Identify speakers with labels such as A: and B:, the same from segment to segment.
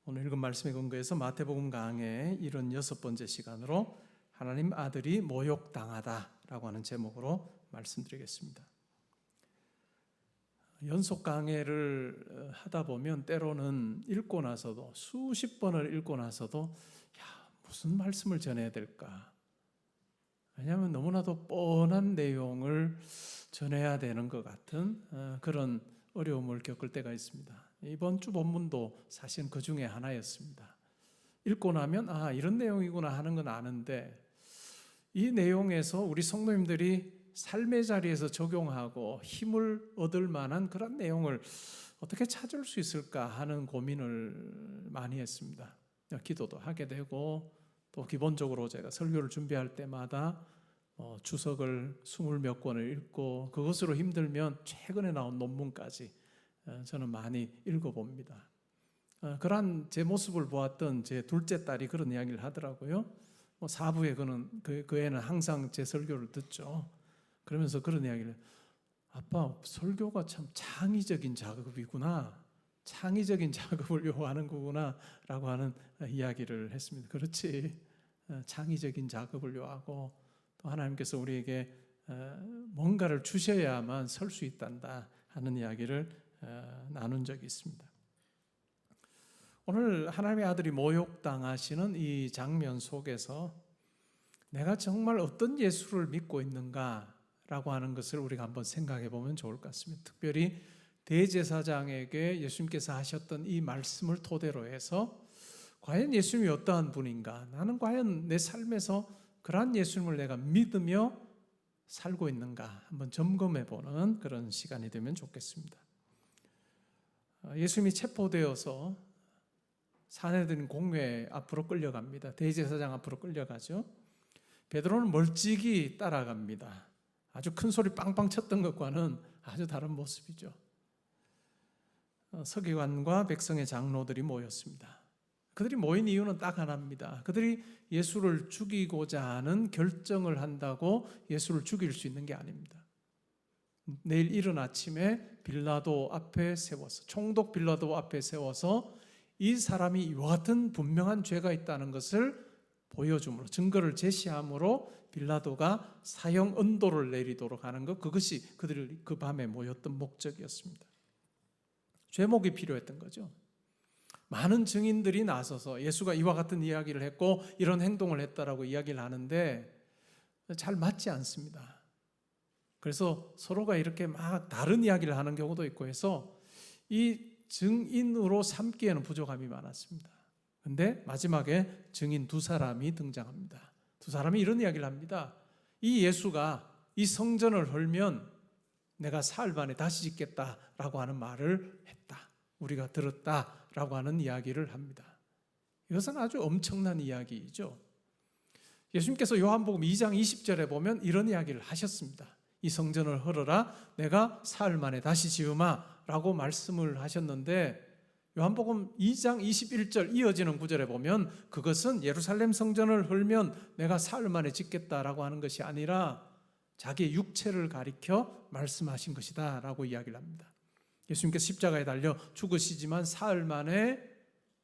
A: 오늘 읽은 말씀에 근거해서 마태복음 강의 76번째 시간으로 하나님 아들이 모욕당하다라고 하는 제목으로 말씀드리겠습니다. 연속 강해를 하다 보면 때로는 읽고 나서도 수십 번을 읽고 나서도 무슨 말씀을 전해야 될까? 왜냐하면 너무나도 뻔한 내용을 전해야 되는 것 같은 그런 어려움을 겪을 때가 있습니다. 이번 주 본문도 사실 그 중에 하나였습니다. 읽고 나면 이런 내용이구나 하는 건 아는데 이 내용에서 우리 성도님들이 삶의 자리에서 적용하고 힘을 얻을 만한 그런 내용을 어떻게 찾을 수 있을까 하는 고민을 많이 했습니다. 기도도 하게 되고 또 기본적으로 제가 설교를 준비할 때마다 주석을 20몇 권을 읽고 그것으로 힘들면 최근에 나온 논문까지 저는 많이 읽어봅니다. 그러한 제 모습을 보았던 제 둘째 딸이 그런 이야기를 하더라고요. 사부에 그 애는 항상 제 설교를 듣죠. 그러면서 그런 이야기를 아빠, 설교가 참 창의적인 작업이구나. 창의적인 작업을 요구하는 거구나 라고 하는 이야기를 했습니다. 그렇지. 창의적인 작업을 요하고 또 하나님께서 우리에게 뭔가를 주셔야만 설 수 있단다 하는 이야기를 나눈 적이 있습니다. 오늘 하나님의 아들이 모욕당하시는 이 장면 속에서 내가 정말 어떤 예수를 믿고 있는가라고 하는 것을 우리가 한번 생각해 보면 좋을 것 같습니다. 특별히 대제사장에게 예수님께서 하셨던 이 말씀을 토대로 해서 과연 예수님이 어떠한 분인가? 나는 과연 내 삶에서 그러한 예수님을 내가 믿으며 살고 있는가? 한번 점검해 보는 그런 시간이 되면 좋겠습니다. 예수님이 체포되어서 산헤드린 공회 앞으로 끌려갑니다. 대제사장 앞으로 끌려가죠. 베드로는 멀찍이 따라갑니다. 아주 큰 소리 빵빵 쳤던 것과는 아주 다른 모습이죠. 서기관과 백성의 장로들이 모였습니다. 그들이 모인 이유는 딱 하나입니다. 그들이 예수를 죽이고자 하는 결정을 한다고 예수를 죽일 수 있는 게 아닙니다. 내일 이른 아침에 빌라도 앞에 세워서, 총독 빌라도 앞에 세워서 이 사람이 이와 같은 분명한 죄가 있다는 것을 보여줌으로, 증거를 제시함으로 빌라도가 사형 언도를 내리도록 하는 것, 그것이 그들이 그 밤에 모였던 목적이었습니다. 죄목이 필요했던 거죠. 많은 증인들이 나서서 예수가 이와 같은 이야기를 했고 이런 행동을 했다라고 이야기를 하는데 잘 맞지 않습니다. 그래서 서로가 이렇게 막 다른 이야기를 하는 경우도 있고 해서 이 증인으로 삼기에는 부족함이 많았습니다. 그런데 마지막에 증인 두 사람이 등장합니다. 두 사람이 이런 이야기를 합니다. 이 예수가 이 성전을 헐면 내가 사흘 만에 다시 짓겠다라고 하는 말을 했다. 우리가 들었다라고 하는 이야기를 합니다. 이것은 아주 엄청난 이야기이죠. 예수님께서 요한복음 2장 20절에 보면 이런 이야기를 하셨습니다. 이 성전을 헐어라 내가 사흘 만에 다시 지으마 라고 말씀을 하셨는데 요한복음 2장 21절 이어지는 구절에 보면 그것은 예루살렘 성전을 헐면 내가 사흘 만에 짓겠다라고 하는 것이 아니라 자기의 육체를 가리켜 말씀하신 것이다 라고 이야기를 합니다. 예수님께서 십자가에 달려 죽으시지만 사흘 만에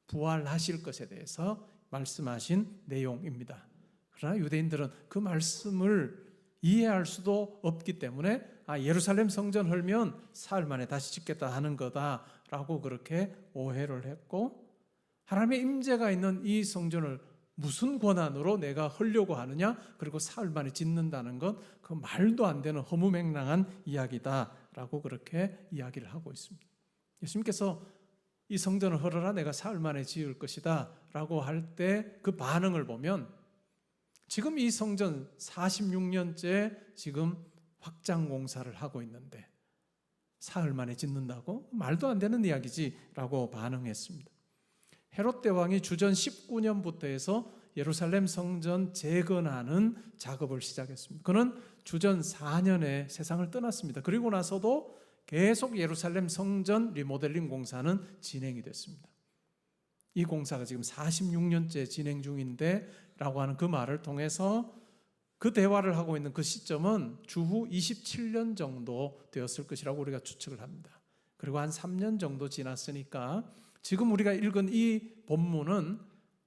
A: 부활하실 것에 대해서 말씀하신 내용입니다. 그러나 유대인들은 그 말씀을 이해할 수도 없기 때문에 예루살렘 성전 헐면 사흘 만에 다시 짓겠다 하는 거다라고 그렇게 오해를 했고 하나님의 임재가 있는 이 성전을 무슨 권한으로 내가 헐려고 하느냐 그리고 사흘 만에 짓는다는 것 그 말도 안 되는 허무맹랑한 이야기다라고 그렇게 이야기를 하고 있습니다. 예수님께서 이 성전을 헐어라 내가 사흘 만에 지을 것이다 라고 할 때 그 반응을 보면 지금 이 성전 46년째 지금 확장 공사를 하고 있는데 사흘 만에 짓는다고? 말도 안 되는 이야기지 라고 반응했습니다. 헤롯 대왕이 주전 19년부터 해서 예루살렘 성전 재건하는 작업을 시작했습니다. 그는 주전 4년에 세상을 떠났습니다. 그리고 나서도 계속 예루살렘 성전 리모델링 공사는 진행이 됐습니다. 이 공사가 지금 46년째 진행 중인데 라고 하는 그 말을 통해서 그 대화를 하고 있는 그 시점은 주후 27년 정도 되었을 것이라고 우리가 추측을 합니다. 그리고 한 3년 정도 지났으니까 지금 우리가 읽은 이 본문은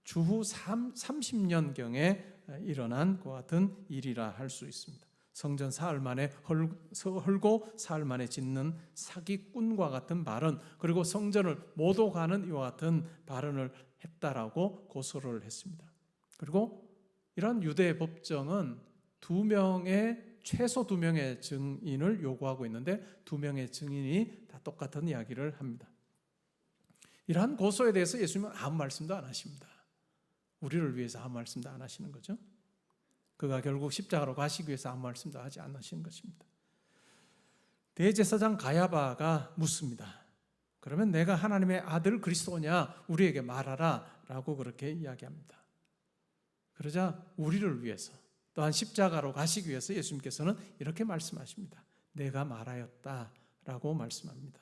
A: 주후 30년경에 일어난 그 같은 일이라 할 수 있습니다. 성전 사흘 만에 헐고 사흘 만에 짓는 사기꾼과 같은 발언, 그리고 성전을 모독하는 이와 같은 발언을 했다라고 고소를 했습니다. 그리고 이러한 유대 법정은 최소 2명의 증인을 요구하고 있는데 2명의 증인이 다 똑같은 이야기를 합니다. 이러한 고소에 대해서 예수님은 아무 말씀도 안 하십니다. 우리를 위해서 아무 말씀도 안 하시는 거죠. 그가 결국 십자가로 가시기 위해서 아무 말씀도 하지 않으시는 것입니다. 대제사장 가야바가 묻습니다. 그러면 내가 하나님의 아들 그리스도냐 우리에게 말하라 라고 그렇게 이야기합니다. 그러자 우리를 위해서 또한 십자가로 가시기 위해서 예수님께서는 이렇게 말씀하십니다. 내가 말하였다 라고 말씀합니다.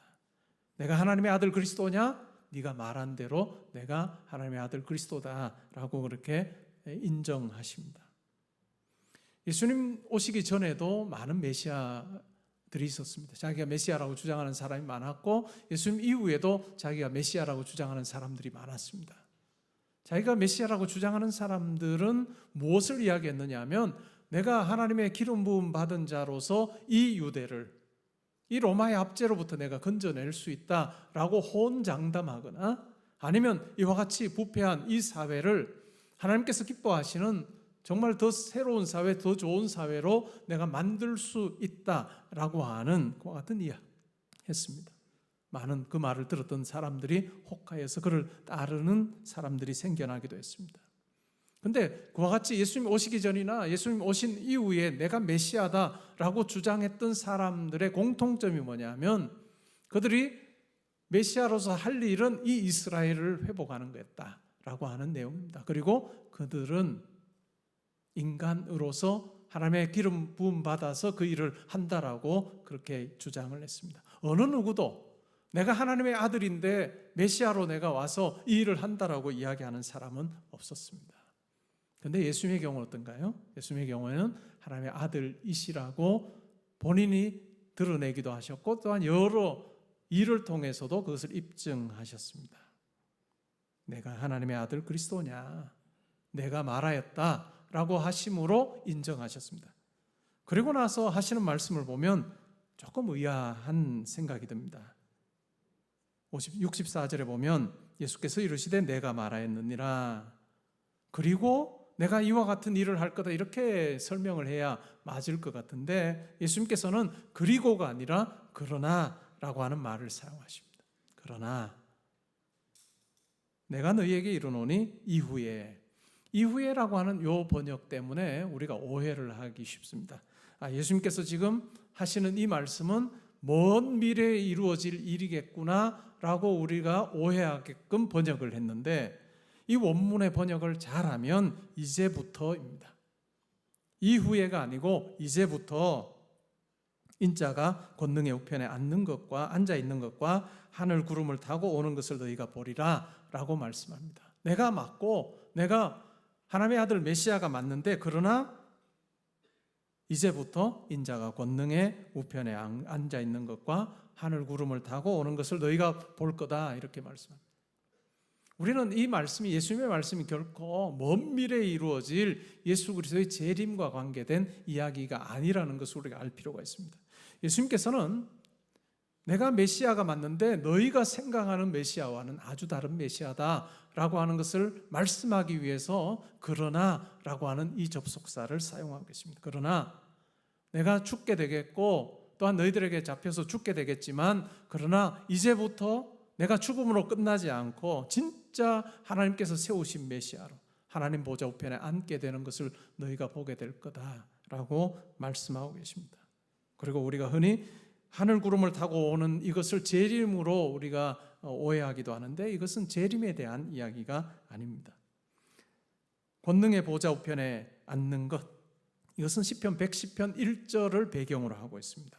A: 내가 하나님의 아들 그리스도냐? 네가 말한 대로 내가 하나님의 아들 그리스도다 라고 그렇게 인정하십니다. 예수님 오시기 전에도 많은 메시아들이 있었습니다. 자기가 메시아라고 주장하는 사람이 많았고 예수님 이후에도 자기가 메시아라고 주장하는 사람들이 많았습니다. 자기가 메시아라고 주장하는 사람들은 무엇을 이야기했느냐 하면 내가 하나님의 기름 부음 받은 자로서 이 유대를 이 로마의 압제로부터 내가 건져낼 수 있다라고 호언장담하거나 아니면 이와 같이 부패한 이 사회를 하나님께서 기뻐하시는 정말 더 새로운 사회, 더 좋은 사회로 내가 만들 수 있다라고 하는 그와 같은 이야기 했습니다. 많은 그 말을 들었던 사람들이 혹하여서 그를 따르는 사람들이 생겨나기도 했습니다. 그런데 그와 같이 예수님 오시기 전이나 예수님 오신 이후에 내가 메시아다라고 주장했던 사람들의 공통점이 뭐냐면 그들이 메시아로서 할 일은 이 이스라엘을 회복하는 거였다라고 하는 내용입니다. 그리고 그들은 인간으로서 하나님의 기름 부음 받아서 그 일을 한다라고 그렇게 주장을 했습니다. 어느 누구도 내가 하나님의 아들인데 메시아로 내가 와서 이 일을 한다라고 이야기하는 사람은 없었습니다. 그런데 예수님의 경우는 어떤가요? 예수님의 경우에는 하나님의 아들이시라고 본인이 드러내기도 하셨고 또한 여러 일을 통해서도 그것을 입증하셨습니다. 내가 하나님의 아들 그리스도냐? 내가 말하였다 라고 하심으로 인정하셨습니다. 그리고 나서 하시는 말씀을 보면 조금 의아한 생각이 듭니다. 64절에 보면 예수께서 이르시되 내가 말하였느니라. 그리고 내가 이와 같은 일을 할 거다 이렇게 설명을 해야 맞을 것 같은데 예수님께서는 그리고가 아니라 그러나 라고 하는 말을 사용하십니다. 그러나 내가 너희에게 이르노니 이후에라고 하는 요 번역 때문에 우리가 오해를 하기 쉽습니다. 예수님께서 지금 하시는 이 말씀은 먼 미래에 이루어질 일이겠구나 라고 우리가 오해하게끔 번역을 했는데 이 원문의 번역을 잘하면 이제부터입니다. 이후에가 아니고 이제부터 인자가 권능의 우편에 앉는 것과 앉아 있는 것과 하늘 구름을 타고 오는 것을 너희가 보리라 라고 말씀합니다. 내가 맞고 내가 하나님의 아들 메시아가 맞는데 그러나 이제부터 인자가 권능의 우편에 앉아 있는 것과 하늘 구름을 타고 오는 것을 너희가 볼 거다 이렇게 말씀합니다. 우리는 이 말씀이 예수님의 말씀이 결코 먼 미래에 이루어질 예수 그리스도의 재림과 관계된 이야기가 아니라는 것을 우리가 알 필요가 있습니다. 예수님께서는 내가 메시아가 맞는데 너희가 생각하는 메시아와는 아주 다른 메시아다라고 하는 것을 말씀하기 위해서 그러나라고 하는 이 접속사를 사용하고 계십니다. 그러나 내가 죽게 되겠고 또한 너희들에게 잡혀서 죽게 되겠지만 그러나 이제부터 내가 죽음으로 끝나지 않고 진짜 하나님께서 세우신 메시아로 하나님 보좌 우편에 앉게 되는 것을 너희가 보게 될 거다라고 말씀하고 계십니다. 그리고 우리가 흔히 하늘 구름을 타고 오는 이것을 재림으로 우리가 오해하기도 하는데 이것은 재림에 대한 이야기가 아닙니다. 권능의 보좌 우편에 앉는 것, 이것은 시편 110편 1절을 배경으로 하고 있습니다.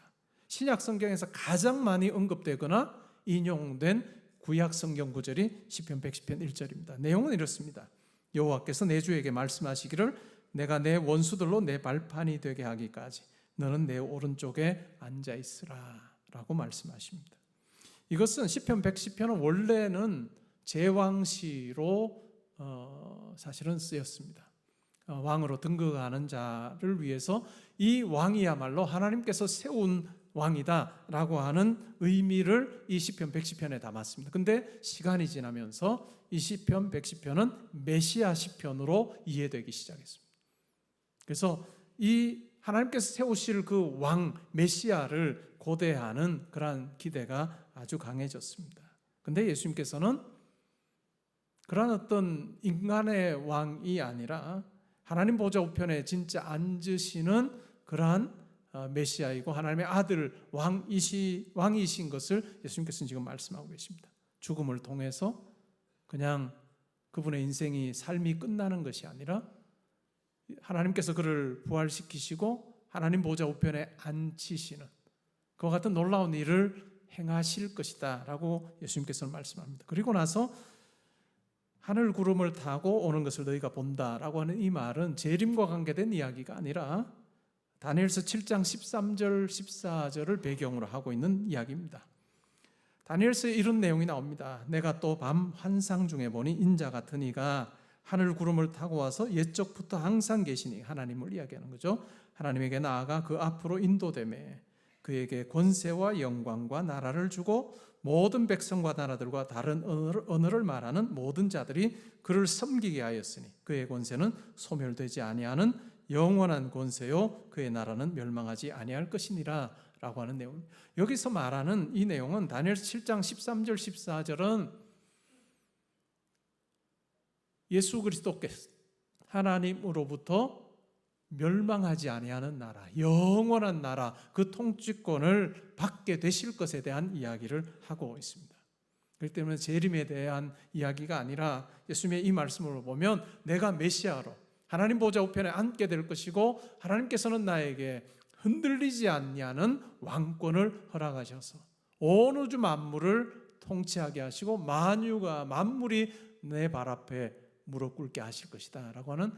A: 신약 성경에서 가장 많이 언급되거나 인용된 구약 성경 구절이 시편 110편 1절입니다. 내용은 이렇습니다. 여호와께서 내 주에게 말씀하시기를 내가 내 원수들로 내 발판이 되게 하기까지 너는 내 오른쪽에 앉아 있으라 라고 말씀하십니다. 이것은 시편 110편은 원래는 제왕시로 사실은 쓰였습니다. 왕으로 등극하는 자를 위해서 이 왕이야말로 하나님께서 세운 왕이다라고 하는 의미를 이 시편 110편에 담았습니다. 근데 시간이 지나면서 이 시편 110편은 메시아 시편으로 이해되기 시작했습니다. 그래서 이 하나님께서 세우실 그 왕 메시아를 고대하는 그러한 기대가 아주 강해졌습니다. 근데 예수님께서는 그런 어떤 인간의 왕이 아니라 하나님 보좌 우편에 진짜 앉으시는 그러한 메시아이고 하나님의 아들 왕이신 것을 예수님께서는 지금 말씀하고 계십니다. 죽음을 통해서 그냥 그분의 인생이 삶이 끝나는 것이 아니라 하나님께서 그를 부활시키시고 하나님 보좌 우편에 앉히시는 그와 같은 놀라운 일을 행하실 것이다 라고 예수님께서는 말씀합니다. 그리고 나서 하늘 구름을 타고 오는 것을 너희가 본다라고 하는 이 말은 재림과 관계된 이야기가 아니라 다니엘서 7장 13절 14절을 배경으로 하고 있는 이야기입니다. 다니엘서에 이런 내용이 나옵니다. 내가 또 밤 환상 중에 보니 인자 같은 이가 하늘 구름을 타고 와서 옛적부터 항상 계시니 하나님을 이야기하는 거죠. 하나님에게 나아가 그 앞으로 인도되매 그에게 권세와 영광과 나라를 주고 모든 백성과 나라들과 다른 언어를 말하는 모든 자들이 그를 섬기게 하였으니 그의 권세는 소멸되지 아니하는 영원한 권세요 그의 나라는 멸망하지 아니할 것이니라 라고 하는 내용. 여기서 말하는 이 내용은 다니엘서 7장 13절 14절은 예수 그리스도께서 하나님으로부터 멸망하지 아니하는 나라, 영원한 나라, 그 통치권을 받게 되실 것에 대한 이야기를 하고 있습니다. 그렇기 때문에 재림에 대한 이야기가 아니라 예수님의 이 말씀을 보면 내가 메시아로 하나님 보좌 우편에 앉게 될 것이고 하나님께서는 나에게 흔들리지 않냐는 왕권을 허락하셔서 온 우주 만물을 통치하게 하시고 만물이 내 발 앞에 무릎 꿇게 하실 것이다 라고 하는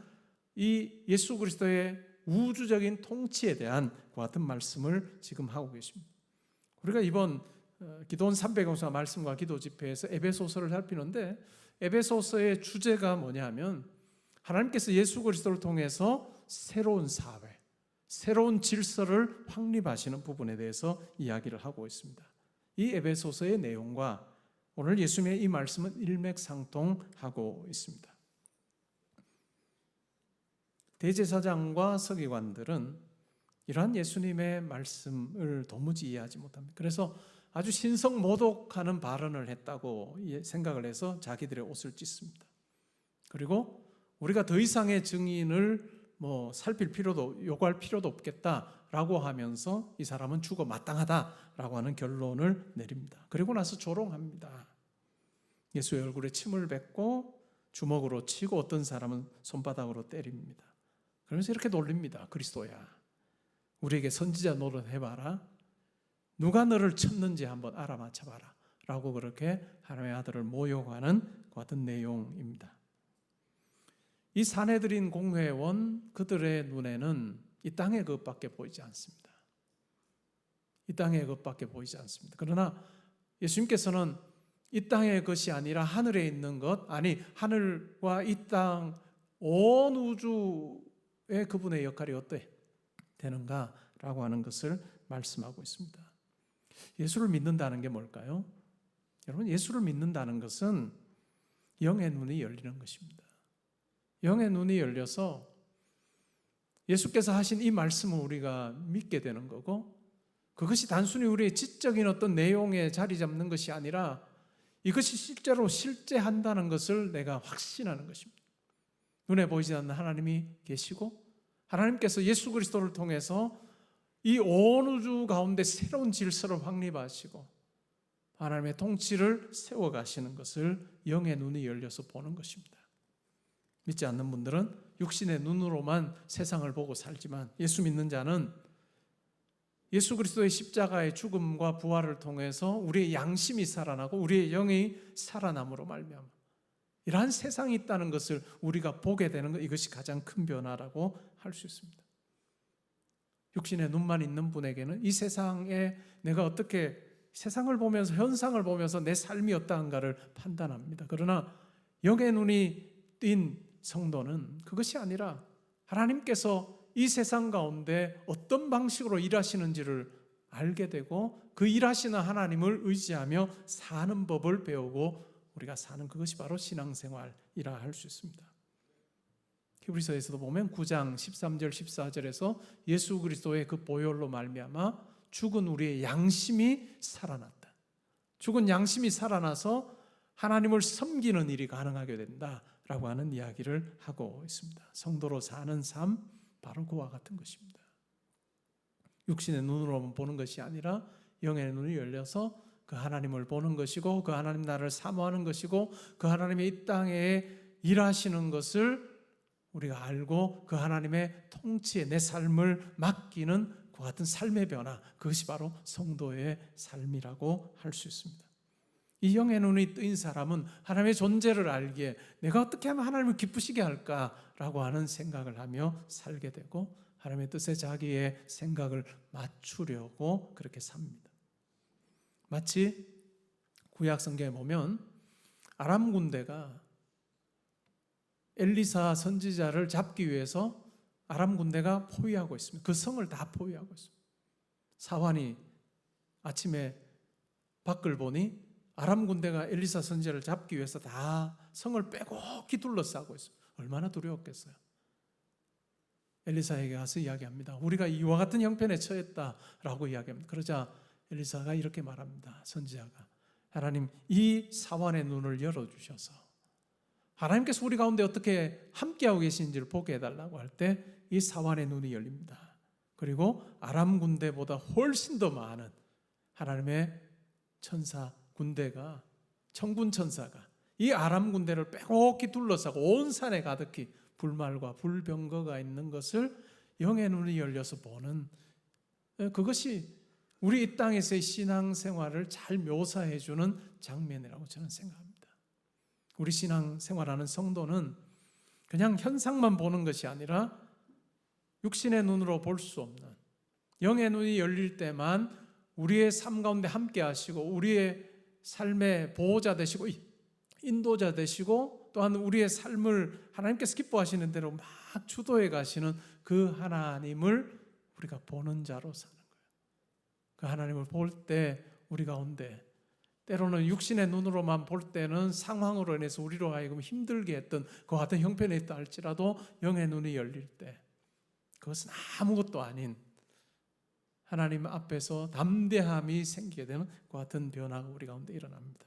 A: 이 예수 그리스도의 우주적인 통치에 대한 그 같은 말씀을 지금 하고 계십니다. 우리가 이번 기도원 300영사 말씀과 기도 집회에서 에베소서를 살피는데 에베소서의 주제가 뭐냐 하면 하나님께서 예수 그리스도를 통해서 새로운 사회, 새로운 질서를 확립하시는 부분에 대해서 이야기를 하고 있습니다. 이 에베소서의 내용과 오늘 예수님의 이 말씀은 일맥상통하고 있습니다. 대제사장과 서기관들은 이러한 예수님의 말씀을 도무지 이해하지 못합니다. 그래서 아주 신성모독하는 발언을 했다고 생각을 해서 자기들의 옷을 찢습니다. 그리고 우리가 더 이상의 증인을 살필 필요도 요구할 필요도 없겠다라고 하면서 이 사람은 죽어 마땅하다라고 하는 결론을 내립니다. 그리고 나서 조롱합니다. 예수의 얼굴에 침을 뱉고 주먹으로 치고 어떤 사람은 손바닥으로 때립니다. 그러면서 이렇게 놀립니다. 그리스도야, 우리에게 선지자 노릇해봐라. 누가 너를 쳤는지 한번 알아맞혀봐라 라고 그렇게 하나님의 아들을 모욕하는 그 같은 내용입니다. 이 사내들인 공회원 그들의 눈에는 이 땅의 것밖에 보이지 않습니다. 이 땅의 것밖에 보이지 않습니다. 그러나 예수님께서는 이 땅의 것이 아니라 하늘에 있는 것, 아니 하늘과 이 땅 온 우주의 그분의 역할이 어떻게 되는가라고 하는 것을 말씀하고 있습니다. 예수를 믿는다는 게 뭘까요? 여러분, 예수를 믿는다는 것은 영의 눈이 열리는 것입니다. 영의 눈이 열려서 예수께서 하신 이 말씀을 우리가 믿게 되는 거고, 그것이 단순히 우리의 지적인 어떤 내용에 자리 잡는 것이 아니라 이것이 실제로 실제한다는 것을 내가 확신하는 것입니다. 눈에 보이지 않는 하나님이 계시고 하나님께서 예수 그리스도를 통해서 이 온 우주 가운데 새로운 질서를 확립하시고 하나님의 통치를 세워가시는 것을 영의 눈이 열려서 보는 것입니다. 믿지 않는 분들은 육신의 눈으로만 세상을 보고 살지만 예수 믿는 자는 예수 그리스도의 십자가의 죽음과 부활을 통해서 우리의 양심이 살아나고 우리의 영이 살아남으로 말미암아 이러한 세상이 있다는 것을 우리가 보게 되는 것, 이것이 가장 큰 변화라고 할 수 있습니다. 육신의 눈만 있는 분에게는 이 세상에 내가 어떻게 세상을 보면서, 현상을 보면서 내 삶이 어떠한가를 판단합니다. 그러나 영의 눈이 띈 성도는 그것이 아니라 하나님께서 이 세상 가운데 어떤 방식으로 일하시는지를 알게 되고 그 일하시는 하나님을 의지하며 사는 법을 배우고 우리가 사는, 그것이 바로 신앙생활이라 할 수 있습니다. 히브리서에서도 보면 9장 13절 14절에서 예수 그리스도의 그 보혈로 말미암아 죽은 우리의 양심이 살아났다. 죽은 양심이 살아나서 하나님을 섬기는 일이 가능하게 된다라고 하는 이야기를 하고 있습니다. 성도로 사는 삶, 바로 그와 같은 것입니다. 육신의 눈으로만 보는 것이 아니라 영의 눈이 열려서 그 하나님을 보는 것이고 그 하나님 나라를 사모하는 것이고 그 하나님의 이 땅에 일하시는 것을 우리가 알고 그 하나님의 통치에 내 삶을 맡기는 그 같은 삶의 변화, 그것이 바로 성도의 삶이라고 할 수 있습니다. 이 영의 눈이 뜨인 사람은 하나님의 존재를 알기에 내가 어떻게 하면 하나님을 기쁘시게 할까라고 하는 생각을 하며 살게 되고 하나님의 뜻에 자기의 생각을 맞추려고 그렇게 삽니다. 마치 구약 성경에 보면 아람 군대가 엘리사 선지자를 잡기 위해서 아람 군대가 포위하고 있습니다. 그 성을 다 포위하고 있습니다. 사환이 아침에 밖을 보니 아람 군대가 엘리사 선지자를 잡기 위해서 다 성을 빼곡히 둘러싸고 있어요. 얼마나 두려웠겠어요. 엘리사에게 가서 이야기합니다. 우리가 이와 같은 형편에 처했다라고 이야기합니다. 그러자 엘리사가 이렇게 말합니다. 선지자가, 하나님, 이 사환의 눈을 열어주셔서 하나님께서 우리 가운데 어떻게 함께하고 계신지를 보게 해달라고 할 때 이 사환의 눈이 열립니다. 그리고 아람 군대보다 훨씬 더 많은 하나님의 천사 군대가, 천군 천사가 이 아람 군대를 빼곡히 둘러싸고 온 산에 가득히 불말과 불병거가 있는 것을 영의 눈이 열려서 보는, 그것이 우리 이 땅에서의 신앙생활을 잘 묘사해 주는 장면이라고 저는 생각합니다. 우리 신앙생활하는 성도는 그냥 현상만 보는 것이 아니라 육신의 눈으로 볼 수 없는 영의 눈이 열릴 때만 우리의 삶 가운데 함께 하시고 우리의 삶의 보호자 되시고 인도자 되시고 또한 우리의 삶을 하나님께서 기뻐하시는 대로 막 주도해 가시는 그 하나님을 우리가 보는 자로 사는 거예요. 그 하나님을 볼 때 우리 가운데 때로는 육신의 눈으로만 볼 때는 상황으로 인해서 우리로 하여금 힘들게 했던 그 같은 형편에 있다 할지라도 영의 눈이 열릴 때 그것은 아무것도 아닌 하나님 앞에서 담대함이 생기게 되는 그 같은 변화가 우리 가운데 일어납니다.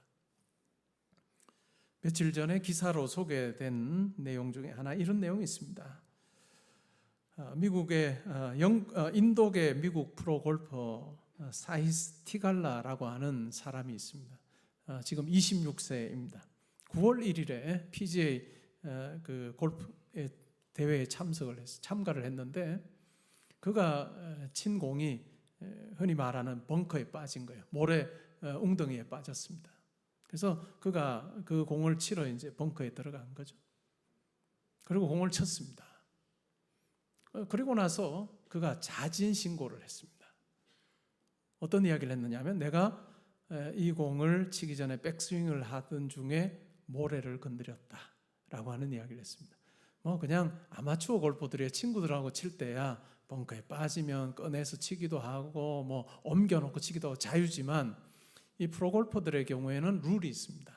A: 며칠 전에 기사로 소개된 내용 중에 하나 이런 내용이 있습니다. 미국의 인도계 미국 프로 골퍼 사히스 티갈라라고 하는 사람이 있습니다. 지금 26세입니다. 9월 1일에 PGA 그 골프 대회에 참가를 했는데 그가 친 공이 흔히 말하는 벙커에 빠진 거예요. 모래 웅덩이에 빠졌습니다. 그래서 그가 그 공을 치러 이제 벙커에 들어간 거죠. 그리고 공을 쳤습니다. 그리고 나서 그가 자진 신고를 했습니다. 어떤 이야기를 했느냐면 내가 이 공을 치기 전에 백스윙을 하던 중에 모래를 건드렸다라고 하는 이야기를 했습니다. 뭐 그냥 아마추어 골퍼들의 친구들하고 칠 때야 벙커에 빠지면 꺼내서 치기도 하고 뭐 옮겨놓고 치기도 하고 자유지만 이 프로골퍼들의 경우에는 룰이 있습니다.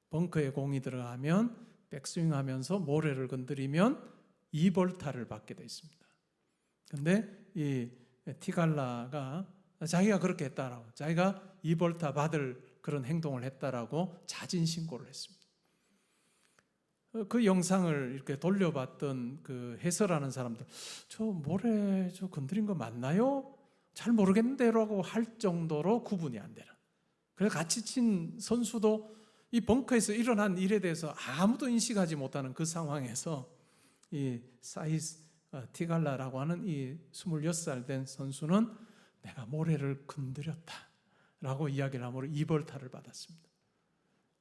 A: 벙커에 공이 들어가면 백스윙하면서 모래를 건드리면 2벌타를 받게 되어 있습니다. 그런데 이 티갈라가 자기가 그렇게 했다라고, 자기가 2벌타 받을 그런 행동을 했다라고 자진 신고를 했습니다. 그 영상을 이렇게 돌려봤던 그 해설하는 사람들, 저 모래 저 건드린 거 맞나요? 잘 모르겠는데라고 할 정도로 구분이 안 되는. 그래서 같이 친 선수도 이 벙커에서 일어난 일에 대해서 아무도 인식하지 못하는 그 상황에서 이 사히스 티갈라라고 하는 이 26살 된 선수는 내가 모래를 건드렸다라고 이야기를 함으로 2벌타를 받았습니다.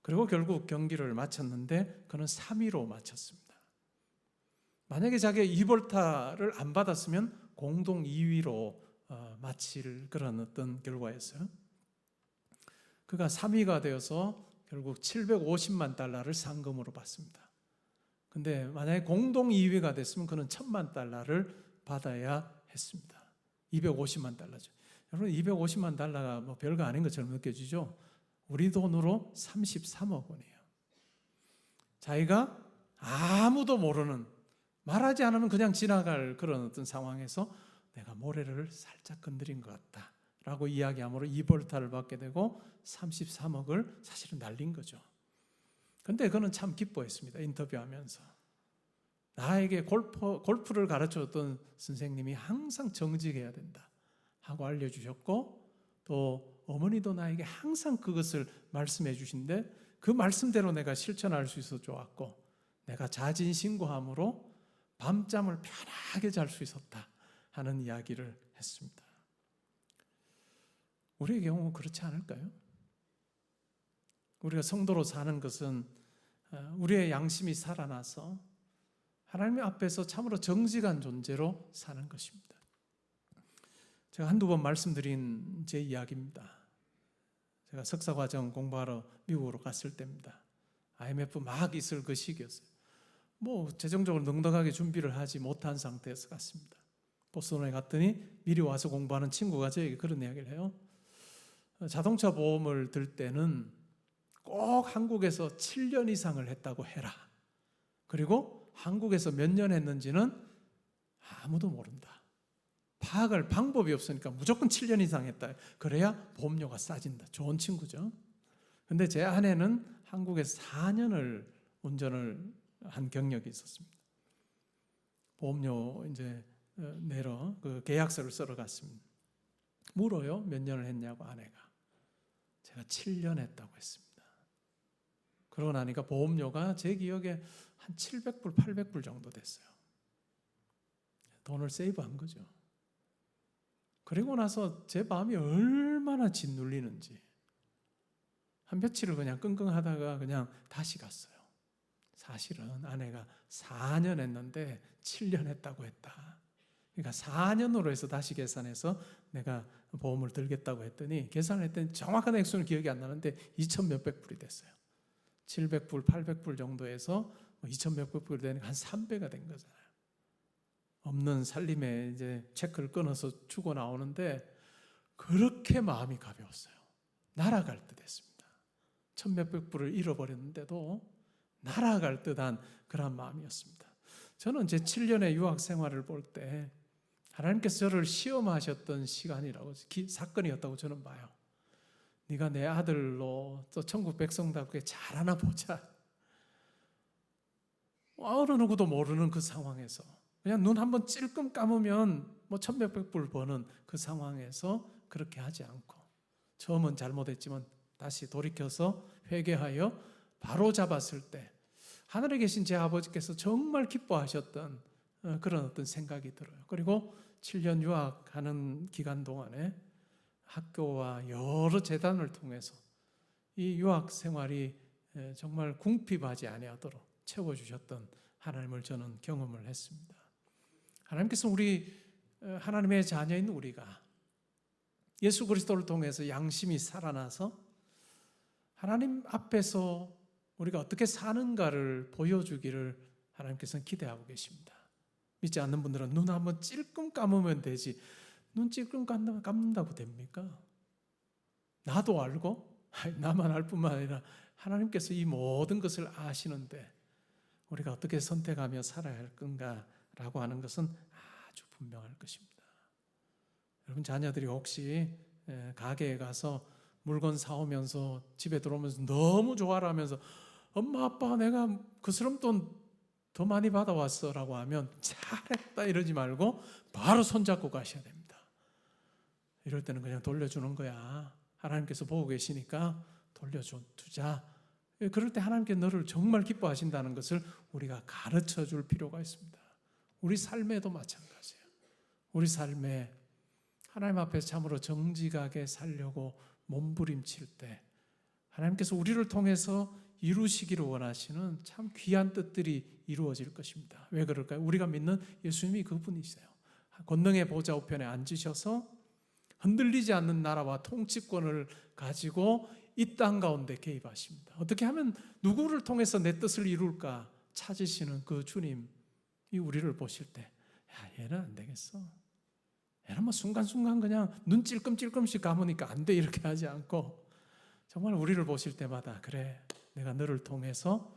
A: 그리고 결국 경기를 마쳤는데 그는 3위로 마쳤습니다. 만약에 자기가 2벌타를 안 받았으면 공동 2위로 마칠 그런 어떤 결과였어요. 그가 3위가 되어서 결국 750만 달러를 상금으로 받습니다. 근데 만약에 공동 2위가 됐으면 그는 1000만 달러를 받아야 했습니다. 250만 달러죠. 여러분 250만 달러가 뭐 별거 아닌 것처럼 느껴지죠? 우리 돈으로 33억 원이에요. 자기가 아무도 모르는, 말하지 않으면 그냥 지나갈 그런 어떤 상황에서 내가 모래를 살짝 건드린 것 같다 라고 이야기함으로 이벌타를 받게 되고 33억을 사실은 날린 거죠. 근데 그는 참 기뻐했습니다. 인터뷰하면서 나에게 골프를 가르쳐줬던 선생님이 항상 정직해야 된다 하고 알려주셨고, 또 어머니도 나에게 항상 그것을 말씀해 주신데 그 말씀대로 내가 실천할 수 있어서 좋았고, 내가 자진신고함으로 밤잠을 편하게 잘 수 있었다 하는 이야기를 했습니다. 우리의 경우 그렇지 않을까요? 우리가 성도로 사는 것은 우리의 양심이 살아나서 하나님 앞에서 참으로 정직한 존재로 사는 것입니다. 제가 한두 번 말씀드린 제 이야기입니다. 제가 석사과정 공부하러 미국으로 갔을 때입니다. IMF 막 있을 그 시기였어요. 뭐 재정적으로 넉넉하게 준비를 하지 못한 상태에서 갔습니다. 보스턴에 갔더니 미리 와서 공부하는 친구가 저에게 그런 이야기를 해요. 자동차 보험을 들 때는 꼭 한국에서 7년 이상을 했다고 해라. 그리고 한국에서 몇 년 했는지는 아무도 모른다. 파악할 방법이 없으니까 무조건 7년 이상 했다. 그래야 보험료가 싸진다. 좋은 친구죠. 근데 제 아내는 한국에서 4년을 운전을 한 경력이 있었습니다. 보험료 이제 내러 그 계약서를 쓰러 갔습니다. 물어요. 몇 년을 했냐고 아내가. 제가 7년 했다고 했습니다. 그러고 나니까 보험료가 제 기억에 한 700불, 800불 정도 됐어요. 돈을 세이브한 거죠. 그리고 나서 제 마음이 얼마나 짓눌리는지 한 며칠을 그냥 끙끙하다가 그냥 다시 갔어요. 사실은 아내가 4년 했는데 7년 했다고 했다. 그러니까 4년으로 해서 다시 계산해서 내가 보험을 들겠다고 했더니 계산을 했더니 정확한 액수는 기억이 안 나는데 2천 몇백 불이 됐어요. 700불, 800불 정도에서 2천 몇백 불이 되니까 한 3배가 된 거잖아요. 없는 살림에 이제 체크를 끊어서 주고 나오는데 그렇게 마음이 가벼웠어요. 날아갈 듯 했습니다. 천 몇백 불을 잃어버렸는데도 날아갈 듯한 그런 마음이었습니다. 저는 제 7년의 유학 생활을 볼 때 하나님께서 저를 시험하셨던 시간이라고, 사건이었다고 저는 봐요. 네가 내 아들로 또 천국 백성답게 잘하나 보자. 어느 누구도 모르는 그 상황에서 그냥 눈 한번 찔끔 감으면 뭐 천몇백 불 버는 그 상황에서 그렇게 하지 않고, 처음은 잘못했지만 다시 돌이켜서 회개하여 바로 잡았을 때 하늘에 계신 제 아버지께서 정말 기뻐하셨던 그런 어떤 생각이 들어요. 그리고 7년 유학하는 기간 동안에 학교와 여러 재단을 통해서 이 유학 생활이 정말 궁핍하지 아니하도록 채워주셨던 하나님을 저는 경험을 했습니다. 하나님께서 우리 하나님의 자녀인 우리가 예수 그리스도를 통해서 양심이 살아나서 하나님 앞에서 우리가 어떻게 사는가를 보여주기를 하나님께서는 기대하고 계십니다. 믿지 않는 분들은 눈 한번 찔끔 감으면 되지, 눈 찔끔 감는다고 됩니까? 나도 알고 나만 알 뿐만 아니라 하나님께서 이 모든 것을 아시는데 우리가 어떻게 선택하며 살아야 할 건가라고 하는 것은 아주 분명할 것입니다. 여러분 자녀들이 혹시 가게에 가서 물건 사오면서 집에 들어오면서 너무 좋아라 하면서 엄마 아빠 내가 그 스럼돈 더 많이 받아왔어 라고 하면 잘했다 이러지 말고 바로 손잡고 가셔야 됩니다. 이럴 때는 그냥 돌려주는 거야. 하나님께서 보고 계시니까 돌려두자. 그럴 때 하나님께 너를 정말 기뻐하신다는 것을 우리가 가르쳐 줄 필요가 있습니다. 우리 삶에도 마찬가지예요. 우리 삶에 하나님 앞에서 참으로 정직하게 살려고 몸부림칠 때 하나님께서 우리를 통해서 이루시기를 원하시는 참 귀한 뜻들이 이루어질 것입니다. 왜 그럴까요? 우리가 믿는 예수님이 그분이세요. 권능의 보좌 우편에 앉으셔서 흔들리지 않는 나라와 통치권을 가지고 이 땅 가운데 개입하십니다. 어떻게 하면 누구를 통해서 내 뜻을 이룰까 찾으시는 그 주님이 우리를 보실 때, 야, 얘는 안 되겠어. 얘는 뭐 순간순간 그냥 눈 찔끔찔끔씩 감으니까 안 돼, 이렇게 하지 않고 정말 우리를 보실 때마다, 그래, 내가 너를 통해서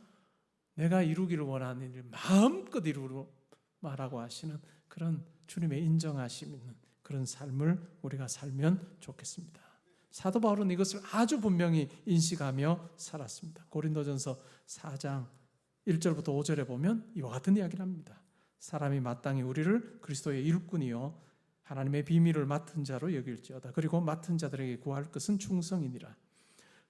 A: 내가 이루기를 원하는 일 마음껏 이루라고 말하고 하시는 그런 주님의 인정하심 있는 그런 삶을 우리가 살면 좋겠습니다. 사도 바울은 이것을 아주 분명히 인식하며 살았습니다. 고린도전서 4장 1절부터 5절에 보면 이와 같은 이야기를 합니다. 사람이 마땅히 우리를 그리스도의 일꾼이요 하나님의 비밀을 맡은 자로 여길지어다. 그리고 맡은 자들에게 구할 것은 충성이니라.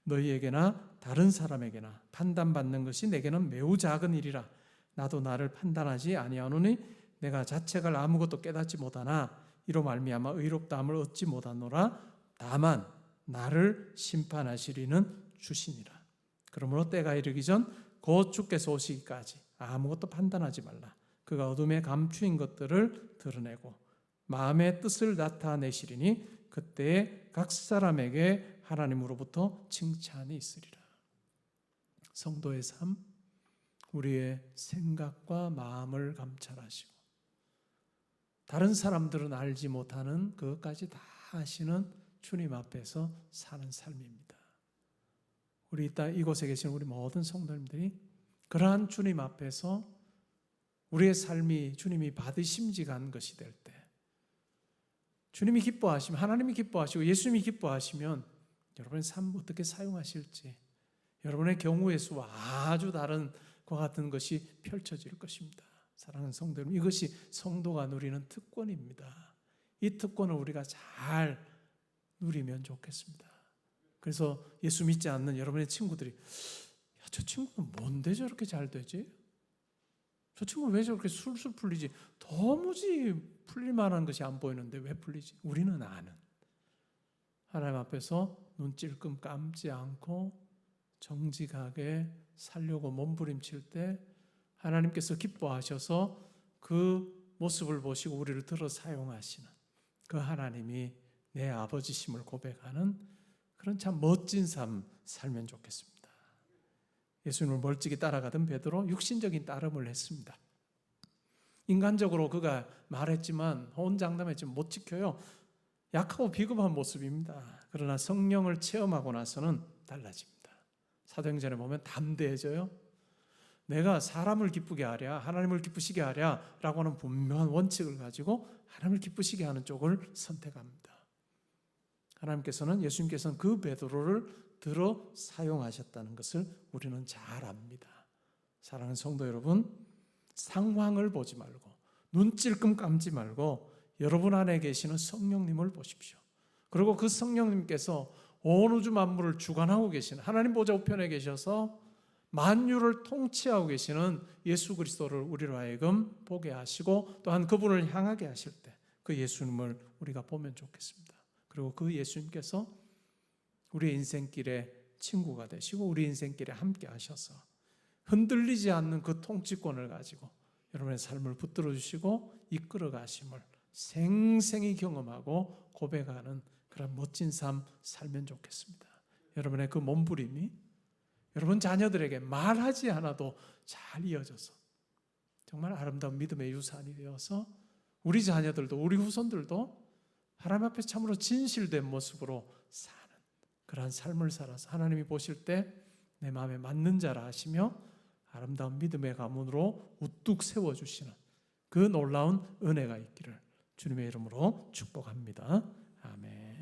A: 너희에게나 다른 사람에게나 판단받는 것이 내게는 매우 작은 일이라. 나도 나를 판단하지 아니하노니 내가 자책을 아무것도 깨닫지 못하나 이로 말미암아 의롭다함을 얻지 못하노라. 다만 나를 심판하시리는 주시니라. 그러므로 때가 이르기 전 곧 주께서 오시기까지 아무것도 판단하지 말라. 그가 어둠에 감추인 것들을 드러내고 마음의 뜻을 나타내시리니 그때에 각 사람에게 하나님으로부터 칭찬이 있으리라. 성도의 삶, 우리의 생각과 마음을 감찰하시고 다른 사람들은 알지 못하는 그것까지 다 아시는 주님 앞에서 사는 삶입니다. 우리 이곳에 계신 우리 모든 성도님들이 그러한 주님 앞에서 우리의 삶이 주님이 받으심직한 것이 될 때, 주님이 기뻐하시면, 하나님이 기뻐하시고 예수님이 기뻐하시면 여러분의 삶 어떻게 사용하실지, 여러분의 경우의 수와 아주 다른 것 같은 것이 펼쳐질 것입니다. 사랑하는 성도 여러분, 이것이 성도가 누리는 특권입니다. 이 특권을 우리가 잘 누리면 좋겠습니다. 그래서 예수 믿지 않는 여러분의 친구들이, 야, 저 친구는 뭔데 저렇게 잘 되지? 저 친구는 왜 저렇게 술술 풀리지? 도무지 풀릴 만한 것이 안 보이는데 왜 풀리지? 우리는 아는, 하나님 앞에서 눈 찔끔 감지 않고 정직하게 살려고 몸부림칠 때 하나님께서 기뻐하셔서 그 모습을 보시고 우리를 들어 사용하시는 그 하나님이 내 아버지심을 고백하는 그런 참 멋진 삶 살면 좋겠습니다. 예수님을 멀찍이 따라가던 베드로 육신적인 따름을 했습니다. 인간적으로 그가 말했지만 호언장담했지만 못 지켜요. 약하고 비겁한 모습입니다. 그러나 성령을 체험하고 나서는 달라집니다. 사도행전에 보면 담대해져요. 내가 사람을 기쁘게 하랴 하나님을 기쁘시게 하랴 라고 하는 분명한 원칙을 가지고 하나님을 기쁘시게 하는 쪽을 선택합니다. 하나님께서는, 예수님께서는 그 베드로를 들어 사용하셨다는 것을 우리는 잘 압니다. 사랑하는 성도 여러분, 상황을 보지 말고 눈 찔끔 감지 말고 여러분 안에 계시는 성령님을 보십시오. 그리고 그 성령님께서 온 우주 만물을 주관하고 계시는 하나님 보좌 우편에 계셔서 만유를 통치하고 계시는 예수 그리스도를 우리로 하여금 보게 하시고 또한 그분을 향하게 하실 때 그 예수님을 우리가 보면 좋겠습니다. 그리고 그 예수님께서 우리의 인생길에 친구가 되시고 우리 인생길에 함께 하셔서 흔들리지 않는 그 통치권을 가지고 여러분의 삶을 붙들어 주시고 이끌어 가심을 생생히 경험하고 고백하는 그런 멋진 삶 살면 좋겠습니다. 여러분의 그 몸부림이 여러분 자녀들에게 말하지 않아도 잘 이어져서 정말 아름다운 믿음의 유산이 되어서 우리 자녀들도 우리 후손들도 하나님 앞에 참으로 진실된 모습으로 사는 그러한 삶을 살아서 하나님이 보실 때 내 마음에 맞는 자라 하시며 아름다운 믿음의 가문으로 우뚝 세워주시는 그 놀라운 은혜가 있기를 주님의 이름으로 축복합니다. 아멘.